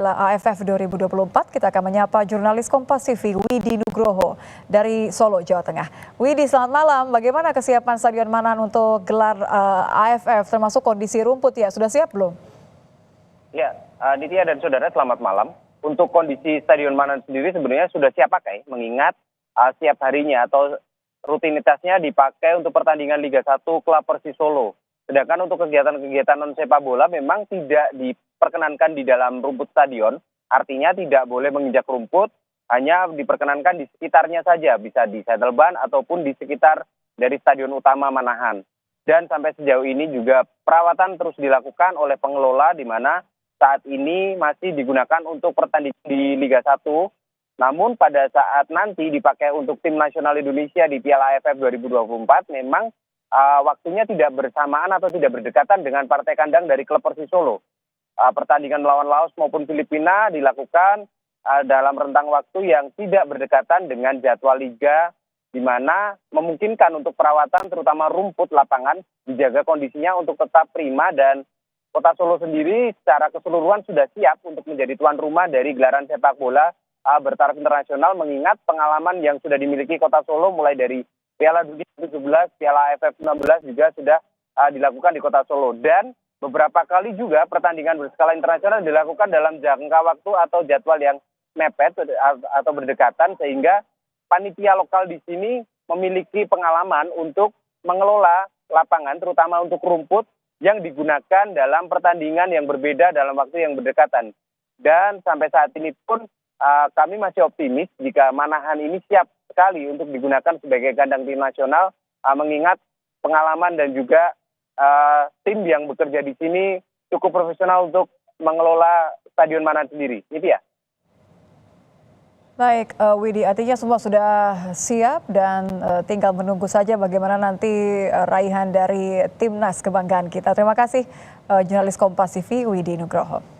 AFF 2024, kita akan menyapa jurnalis Kompas TV Widi Nugroho dari Solo, Jawa Tengah. Widi, selamat malam. Bagaimana kesiapan Stadion Manahan untuk gelar AFF, termasuk kondisi rumput ya? Sudah siap belum? Ya, Nitya dan saudara, selamat malam. Untuk kondisi Stadion Manahan sendiri sebenarnya sudah siap pakai, mengingat setiap harinya atau rutinitasnya dipakai untuk pertandingan Liga 1 klub Persis Solo. Sedangkan untuk kegiatan-kegiatan non sepak bola memang tidak diperkenankan di dalam rumput stadion, artinya tidak boleh menginjak rumput, hanya diperkenankan di sekitarnya saja, bisa di shuttle ban ataupun di sekitar dari stadion utama Manahan. Dan sampai sejauh ini juga perawatan terus dilakukan oleh pengelola, di mana saat ini masih digunakan untuk pertandingan di Liga 1, namun pada saat nanti dipakai untuk tim nasional Indonesia di Piala AFF 2024, memang waktunya tidak bersamaan atau tidak berdekatan dengan partai kandang dari klub Persis Solo. Pertandingan melawan Laos maupun Filipina dilakukan dalam rentang waktu yang tidak berdekatan dengan jadwal liga, di mana memungkinkan untuk perawatan terutama rumput lapangan dijaga kondisinya untuk tetap prima, dan Kota Solo sendiri secara keseluruhan sudah siap untuk menjadi tuan rumah dari gelaran sepak bola bertaraf internasional, mengingat pengalaman yang sudah dimiliki Kota Solo mulai dari Piala Dunia 17, Piala AFF 19 juga sudah dilakukan di Kota Solo. Dan beberapa kali juga pertandingan berskala internasional dilakukan dalam jangka waktu atau jadwal yang mepet atau berdekatan, sehingga panitia lokal di sini memiliki pengalaman untuk mengelola lapangan, terutama untuk rumput yang digunakan dalam pertandingan yang berbeda dalam waktu yang berdekatan. Dan sampai saat ini pun kami masih optimis jika Manahan ini siap sekali untuk digunakan sebagai kandang tim nasional, mengingat pengalaman dan juga tim yang bekerja di sini cukup profesional untuk mengelola Stadion Manahan sendiri. Itu ya. Baik, Widi, artinya semua sudah siap dan tinggal menunggu saja bagaimana nanti raihan dari timnas kebanggaan kita. Terima kasih jurnalis Kompas TV Widi Nugroho.